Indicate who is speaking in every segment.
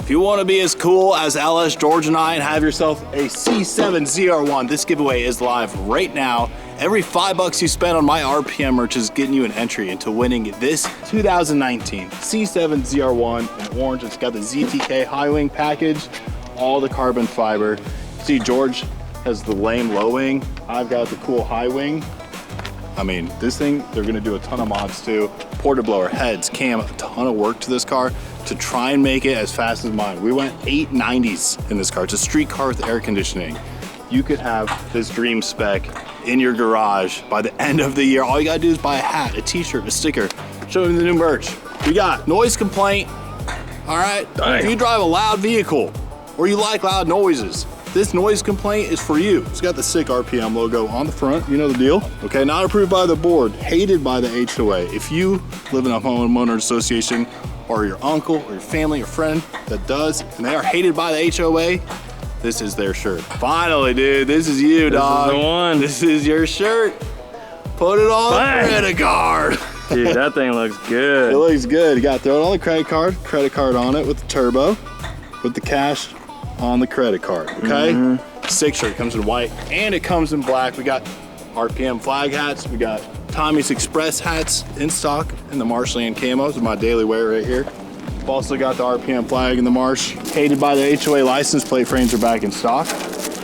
Speaker 1: If you want to be as cool as LS, George, and I and have yourself a C7 ZR1, this giveaway is live right now. Every $5 you spend on my RPM merch is getting you an entry into winning this 2019 C7 ZR1 in orange. It's got the ZTK high wing package, all the carbon fiber. See, George has the lame low wing. I've got the cool high wing. I mean, this thing, they're gonna do a ton of mods too. Porta blower, heads, cam, a ton of work to this car to try and make it as fast as mine. We went 890s in this car. It's a street car with air conditioning. You could have this dream spec in your garage by the end of the year. All you gotta do is buy a hat, a t-shirt, a sticker, show them the new merch. We got noise complaint, all right? Dang. If you drive a loud vehicle or you like loud noises, this noise complaint is for you. It's got the sick RPM logo on the front, you know the deal. Okay, not approved by the board, hated by the HOA. If you live in a homeowner association or your uncle or your family or friend that does, and they are hated by the HOA, this is their shirt. Finally, dude, this is you, dog.
Speaker 2: This is the one.
Speaker 1: This is your shirt. Put it on the credit card.
Speaker 2: Dude, that thing looks good.
Speaker 1: It looks good. You got to throw it on the credit card on it with the turbo, with the cash on the credit card, okay? Sick shirt, comes in white and it comes in black. We got RPM flag hats. We got Tommy's Express hats in stock and the Marshland camos, my daily wear right here. We've also got the RPM flag in the Marsh. Hated by the HOA license plate frames are back in stock.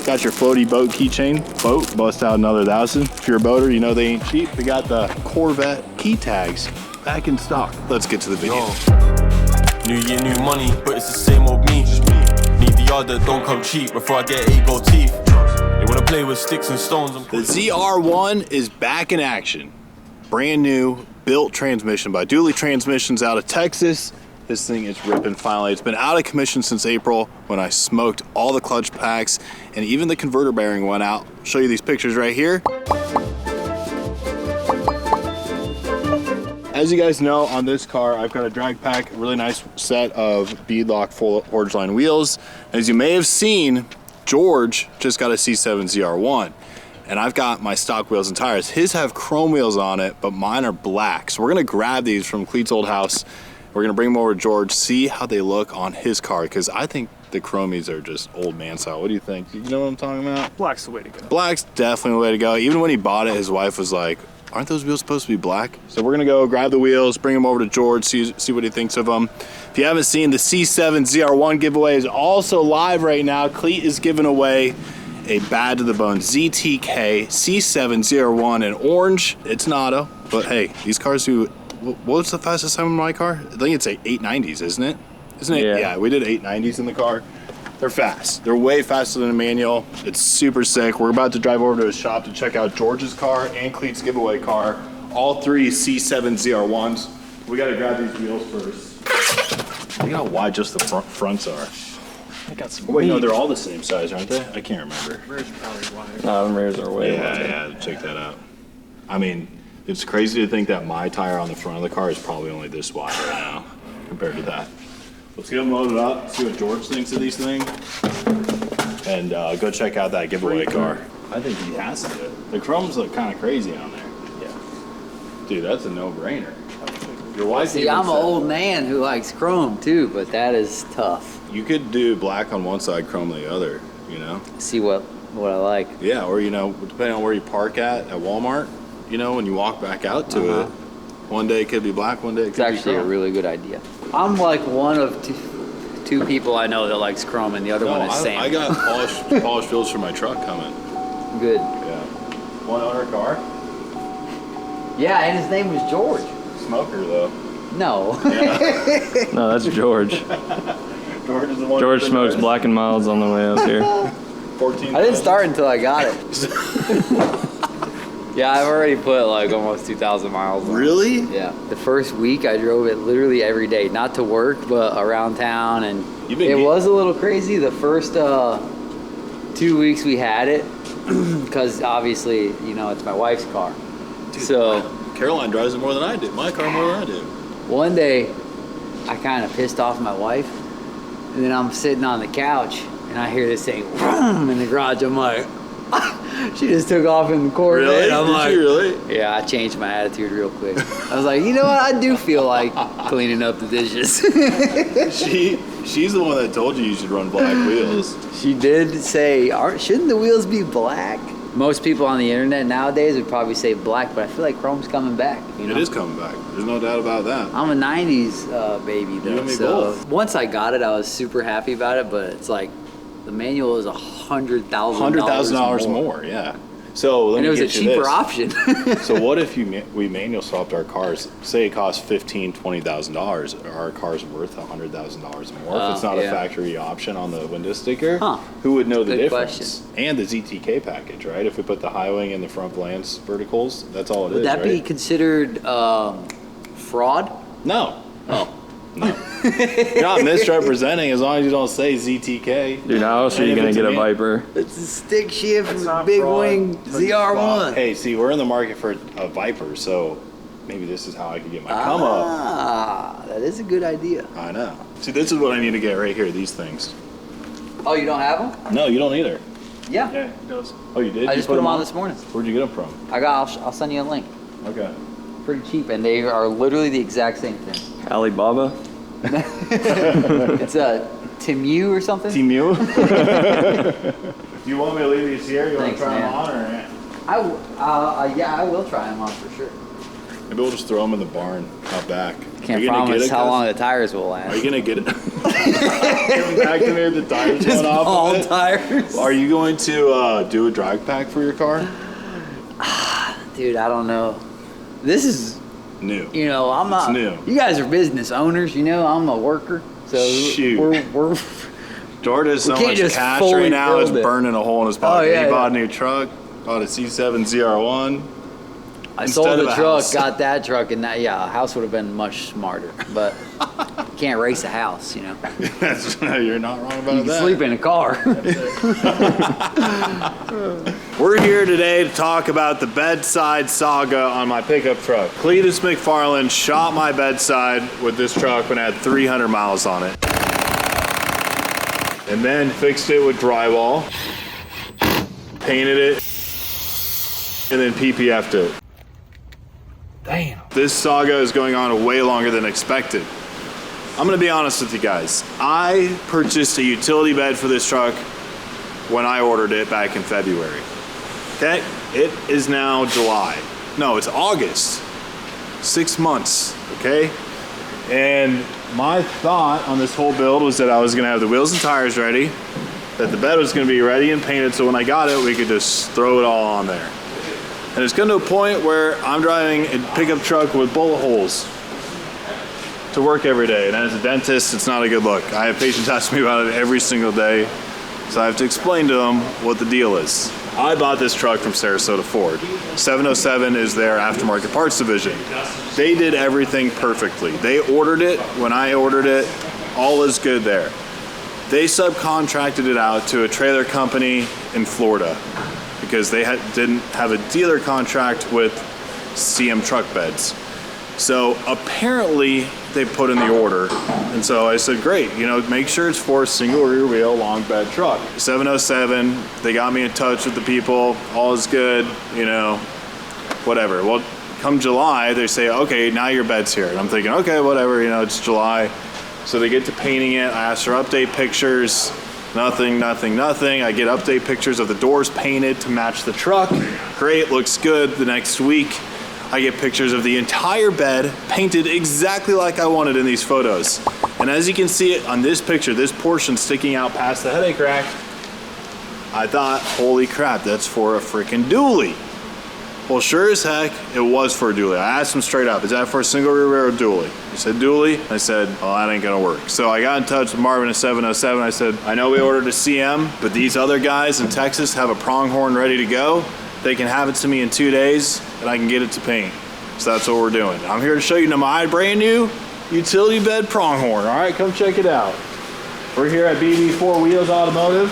Speaker 1: Got your floaty boat keychain. Boat, bust out another 1,000. If you're a boater, you know they ain't cheap. We got the Corvette key tags back in stock. Let's get to the video.
Speaker 3: New year, new money, but it's the same old me. Need the yard that don't come cheap before I get 8 gold teeth. They wanna play with sticks and stones.
Speaker 1: The ZR1 is back in action. Brand new, built transmission by Dooley Transmissions out of Texas. This thing is ripping finally. It's been out of commission since April when I smoked all the clutch packs and even the converter bearing went out. I'll show you these pictures right here. As you guys know, on this car, I've got a drag pack, a really nice set of beadlock full forge line wheels. As you may have seen, George just got a C7 ZR1, and I've got my stock wheels and tires. His have chrome wheels on it, but mine are black. So we're gonna grab these from Cleet's old house. We're gonna bring them over to George, see how they look on his car, because I think the chromies are just old man style. What do you think? You know what I'm talking about?
Speaker 2: Black's the way to go.
Speaker 1: Black's definitely the way to go. Even when he bought it, his wife was like, aren't those wheels supposed to be black? So we're gonna go grab the wheels, bring them over to George, see what he thinks of them. If you haven't seen, the C7 ZR1 giveaway is also live right now. Cleet is giving away a bad to the bone ZTK C7 ZR1 in orange. It's an auto, but hey, these cars do, what's the fastest time in my car? I think it's 890s, isn't it? Isn't it? Yeah, we did 890s in the car. They're fast. They're way faster than a manual. It's super sick. We're about to drive over to his shop to check out George's car and Cleet's giveaway car. All three C7 ZR1s. We gotta grab these wheels first. Look how wide just the fronts are.
Speaker 2: I got some.
Speaker 1: Wait, no, they're all the same size, aren't they? I can't remember.
Speaker 2: Rears are probably wide. No, the rears are way wide.
Speaker 1: Yeah, check that out. I mean, it's crazy to think that my tire on the front of the car is probably only this wide right now compared to that. Let's get them loaded up, see what George thinks of these things, and go check out that giveaway car. I think he has to. The chromes look kind of crazy on there. Yeah. Dude, that's a no-brainer. Your wife.
Speaker 4: See, I'm an old man who likes chrome too, but that is tough.
Speaker 1: You could do black on one side, chrome on the other, you know?
Speaker 4: See what I like.
Speaker 1: Yeah, or, you know, depending on where you park at Walmart, you know, when you walk back out to it, one day it could be black, one day it could be chrome.
Speaker 4: It's actually a really good idea. I'm like one of two people I know that likes chrome, and the other one is Sam.
Speaker 1: I got polished wheels for my truck coming.
Speaker 4: Good.
Speaker 1: Yeah. Want to own our car?
Speaker 4: Yeah, and his name was George.
Speaker 1: Smoker, though.
Speaker 4: No.
Speaker 1: Yeah.
Speaker 2: No, that's George.
Speaker 1: George is the one.
Speaker 2: George smokes Black and Milds on the way up here.
Speaker 4: 14. I didn't start until I got it. Yeah, I've already put like almost 2,000 miles on.
Speaker 1: Really?
Speaker 4: Yeah. The first week I drove it literally every day, not to work, but around town, and it was a little crazy. The first 2 weeks we had it, because obviously, you know, it's my wife's car.
Speaker 1: Dude,
Speaker 4: so
Speaker 1: Caroline drives it more than I do. My car more than I do.
Speaker 4: One day, I kind of pissed off my wife, and then I'm sitting on the couch, and I hear this thing vroom, in the garage. I'm like, she just took off in the Corvette.
Speaker 1: Really?
Speaker 4: I'm
Speaker 1: Did she really?
Speaker 4: Yeah, I changed my attitude real quick. I was like, you know what? I do feel like cleaning up the dishes.
Speaker 1: She's the one that told you should run black wheels.
Speaker 4: She did say, shouldn't the wheels be black? Most people on the internet nowadays would probably say black, but I feel like chrome's coming back. You know?
Speaker 1: It is coming back. There's no doubt about that.
Speaker 4: I'm a 90s baby, though.
Speaker 1: You and me
Speaker 4: so
Speaker 1: both.
Speaker 4: once I got it, I was super happy about it, but it's like the manual is $100,000
Speaker 1: $100,000 more, yeah. So let
Speaker 4: and
Speaker 1: me
Speaker 4: it was a
Speaker 1: get you
Speaker 4: cheaper
Speaker 1: this.
Speaker 4: option.
Speaker 1: So what if we manual swapped our cars? Say it costs $15,000-$20,000. Are our cars worth $100,000 more if it's not a factory option on the window sticker?
Speaker 4: Huh.
Speaker 1: Who would know the
Speaker 4: Good
Speaker 1: difference?
Speaker 4: question.
Speaker 1: And the ZTK package, right? If we put the high wing and the front lance verticals, that's all it is.
Speaker 4: Would that be
Speaker 1: right?
Speaker 4: considered fraud?
Speaker 1: No. Oh. No. You're not misrepresenting as long as you don't say ZTK.
Speaker 2: Dude, how else are you gonna get a Viper?
Speaker 4: It's a stick shift
Speaker 2: not
Speaker 4: big
Speaker 2: fraud.
Speaker 4: wing ZR1.
Speaker 1: Hey, see, we're in the market for a Viper, so maybe this is how I could get my come up.
Speaker 4: That is a good idea.
Speaker 1: I know. See, this is what I need to get right here, these things.
Speaker 4: Oh, you don't have them?
Speaker 1: No, you don't either.
Speaker 4: Yeah.
Speaker 2: Yeah, it does.
Speaker 1: Oh, you did?
Speaker 4: I
Speaker 1: You
Speaker 4: just put them on
Speaker 1: on
Speaker 4: this morning.
Speaker 1: Where'd you get them from?
Speaker 4: I'll send you a link.
Speaker 1: Okay.
Speaker 4: Pretty cheap, and they are literally the exact same thing.
Speaker 2: Alibaba?
Speaker 4: It's a Timu or something.
Speaker 1: Timu? Do you want me to leave these here? You
Speaker 4: Thanks,
Speaker 1: want to try
Speaker 4: man.
Speaker 1: them on, or?
Speaker 4: Yeah, I will try them on for sure.
Speaker 1: Maybe we'll just throw them in the barn out back.
Speaker 4: Can't
Speaker 1: Are you gonna
Speaker 4: promise
Speaker 1: get it,
Speaker 4: how
Speaker 1: Gus?
Speaker 4: long the tires will
Speaker 1: Are
Speaker 4: last.
Speaker 1: you gonna get it? Coming back to me with the tires
Speaker 4: Just
Speaker 1: going off
Speaker 4: all
Speaker 1: of it?
Speaker 4: tires.
Speaker 1: Are you going to do a drag pack for your car?
Speaker 4: Dude, I don't know. This is,
Speaker 1: New.
Speaker 4: you know, I'm not.
Speaker 1: new.
Speaker 4: You guys are business owners, you know. I'm a worker, so
Speaker 1: Shoot.
Speaker 4: we're
Speaker 1: George has so
Speaker 4: can't
Speaker 1: much
Speaker 4: just
Speaker 1: cash
Speaker 4: fully
Speaker 1: right now, it's
Speaker 4: build it.
Speaker 1: burning a hole in his pocket.
Speaker 4: yeah,
Speaker 1: He bought
Speaker 4: yeah.
Speaker 1: a new truck, bought a C7 ZR1.
Speaker 4: I
Speaker 1: Instead
Speaker 4: sold
Speaker 1: of
Speaker 4: the
Speaker 1: a
Speaker 4: truck,
Speaker 1: house.
Speaker 4: got that truck, and that, a house would have been much smarter. But you can't race a house, you know.
Speaker 1: You're not wrong about
Speaker 4: You can
Speaker 1: that.
Speaker 4: sleep in a car.
Speaker 1: We're here today to talk about the bedside saga on my pickup truck. Cletus McFarland shot my bedside with this truck when it had 300 miles on it. And then fixed it with drywall, painted it, and then PPF'd it.
Speaker 4: Damn.
Speaker 1: This saga is going on way longer than expected. I'm gonna be honest with you guys. I purchased a utility bed for this truck when I ordered it back in February. Okay, it is now July. No, it's August. 6 months, okay? And my thought on this whole build was that I was gonna have the wheels and tires ready, that the bed was gonna be ready and painted, so when I got it, we could just throw it all on there. And it's come to a point where I'm driving a pickup truck with bullet holes to work every day. And as a dentist, it's not a good look. I have patients ask me about it every single day. So I have to explain to them what the deal is. I bought this truck from Sarasota Ford. 707 is their aftermarket parts division. They did everything perfectly. They ordered it when I ordered it. All is good there. They subcontracted it out to a trailer company in Florida because they didn't have a dealer contract with CM truck beds. So apparently they put in the order. And so I said, great, you know, make sure it's for a single rear wheel long bed truck. 707, they got me in touch with the people, all is good, you know, whatever. Well, come July, they say, okay, now your bed's here. And I'm thinking, okay, whatever, you know, it's July. So they get to painting it. I asked for update pictures. Nothing. I get update pictures of the doors painted to match the truck. Great, looks good. The next week, I get pictures of the entire bed painted exactly like I wanted in these photos. And as you can see it on this picture, this portion sticking out past the headache rack, I thought, holy crap, that's for a freaking dually. Well, sure as heck, it was for a dually. I asked him straight up, is that for a single rear wheel or dually? He said dually. I said, well, that ain't gonna work. So I got in touch with Marvin at 707. I said, I know we ordered a CM, but these other guys in Texas have a pronghorn ready to go. They can have it to me in 2 days, and I can get it to paint. So that's what we're doing. I'm here to show you my brand new utility bed pronghorn. All right, come check it out. We're here at BB4 Wheels Automotive.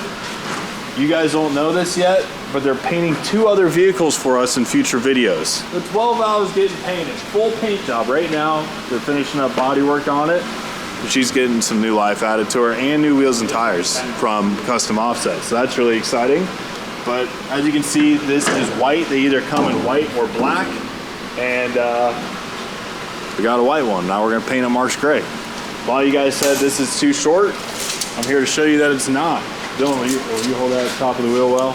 Speaker 1: You guys don't know this yet, but they're painting 2 other vehicles for us in future videos. The 12 valve is getting painted, full paint job right now. They're finishing up body work on it. She's getting some new life added to her and new wheels and tires from Custom Offset. So that's really exciting. But as you can see, this is white. They either come in white or black. And we got a white one. Now we're gonna paint a Marks gray. A lot of you guys said this is too short. I'm here to show you that it's not. Dylan, will you hold that top of the wheel well?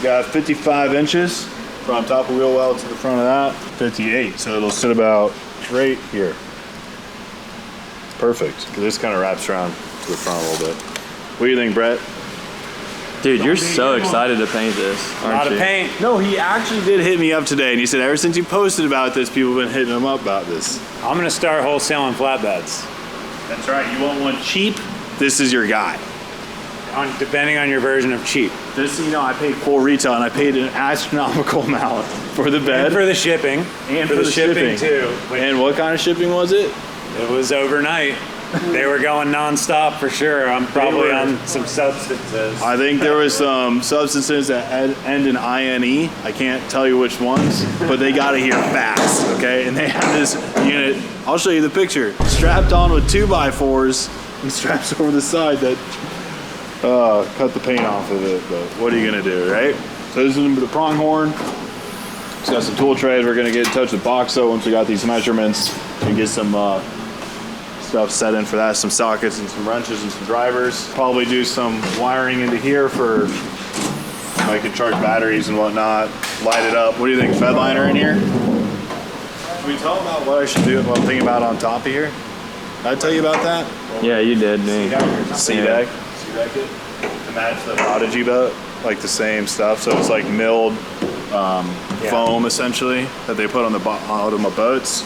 Speaker 1: Got 55 inches from top of wheel well to the front of that. 58, so it'll sit about right here. It's perfect. This kind of wraps around to the front a little bit. What do you think, Brett?
Speaker 2: Dude, you're so excited to paint this, aren't you?
Speaker 5: A lot of paint.
Speaker 1: No, he actually did hit me up today, and he said ever since you posted about this, people have been hitting him up about this.
Speaker 5: I'm gonna start wholesaling flatbeds.
Speaker 1: That's right. You want one cheap? This is your guy.
Speaker 5: Depending on your version of cheap.
Speaker 1: Just so you know, I paid full retail, and I paid an astronomical amount for the bed.
Speaker 5: And for the shipping.
Speaker 1: And for the shipping
Speaker 5: too.
Speaker 1: And what kind of shipping was it?
Speaker 5: It was overnight. They were going nonstop for sure. I'm probably on some substances.
Speaker 1: I think there was some substances that end in INE. I can't tell you which ones, but they got it here fast, okay? And they had this unit, I'll show you the picture, strapped on with 2x4s and straps over the side that cut the paint off of it, but what are you gonna do, right? So this is the pronghorn. It's got some tool trays. We're gonna get in touch with Boxo once we got these measurements and get some stuff set in for that, some sockets and some wrenches and some drivers. Probably do some wiring into here for I can charge batteries and whatnot, light it up. What do you think, bed liner in here? Can we talk about what I should do, what I'm thinking about on top of here? Did I tell you about that?
Speaker 2: Yeah, you did, me.
Speaker 1: C-deck. C-deck it to match the Prodigy boat, like the same stuff. So it's like milled foam essentially that they put on the bottom of boats.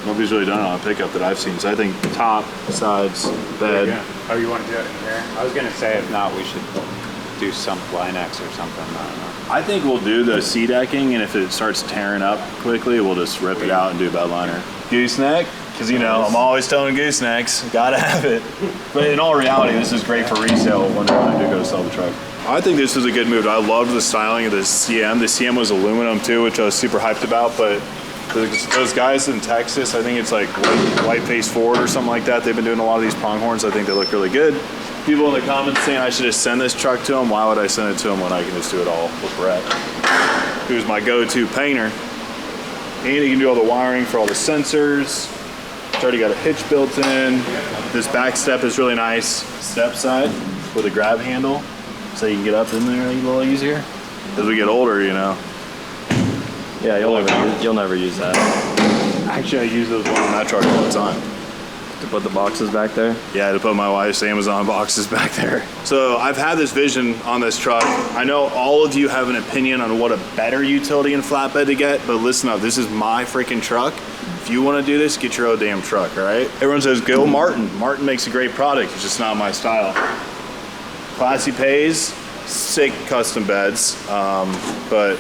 Speaker 1: Nobody's really done it on a pickup that I've seen. So I think top, sides, bed.
Speaker 5: Oh, you want to do it in here? I was gonna say if not, we should do some Line-X or something. I don't know.
Speaker 1: I think we'll do the C-decking, and if it starts tearing up quickly, we'll just rip it out and do bed liner. Gooseneck, because you know, I'm always telling goosenecks, gotta have it. But in all reality, this is great for resale when I do go sell the truck. I think this was a good move. I loved the styling of the CM. The CM was aluminum too, which I was super hyped about, but those guys in Texas, I think it's like White Face Ford or something like that. They've been doing a lot of these pronghorns. I think they look really good. People in the comments saying I should just send this truck to them. Why would I send it to them when I can just do it all with Brett, who's my go-to painter. And he can do all the wiring for all the sensors. It's already got a hitch built in. This back step is really nice. Step side with a grab handle, so you can get up in there a little easier. As we get older, you know.
Speaker 2: Yeah, you'll never use that.
Speaker 1: Actually, I use those ones on that truck all the time.
Speaker 2: To put the boxes back there?
Speaker 1: Yeah, to put my wife's Amazon boxes back there. So I've had this vision on this truck. I know all of you have an opinion on what a better utility and flatbed to get, but listen up, this is my freaking truck. If you want to do this, get your own damn truck, all right? Everyone says, go Martin. Martin makes a great product, it's just not my style. Classy pays, sick custom beds, but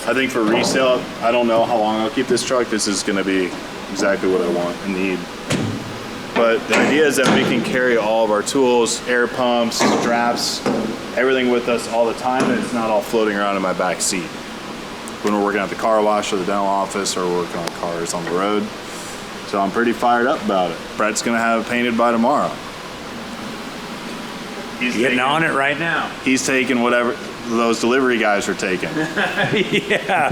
Speaker 1: I think for resale, I don't know how long I'll keep this truck. This is gonna be exactly what I want and need. But the idea is that we can carry all of our tools, air pumps, straps, everything with us all the time, and it's not all floating around in my back seat. When we're working at the car wash or the dental office or working on cars on the road. So I'm pretty fired up about it. Brett's gonna have it painted by tomorrow.
Speaker 5: He's getting on it right now.
Speaker 1: He's taking whatever those delivery guys are taking.
Speaker 5: Yeah.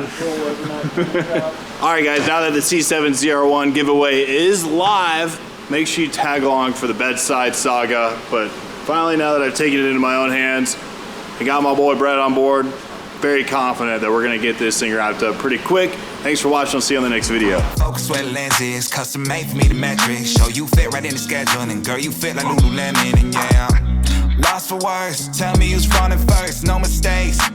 Speaker 1: All right, guys, now that the C7ZR1 giveaway is live, make sure you tag along for the bedside saga. But finally, now that I've taken it into my own hands, I got my boy Brett on board. Very confident that we're gonna get this thing wrapped up pretty quick. Thanks for watching. I'll see you on the next video.
Speaker 6: Focus where the lens is, custom made for me, the metric. Show you fit right in the schedule, and girl, you fit like Lululemon, and yeah. Lost for words, tell me who's running first, no mistakes.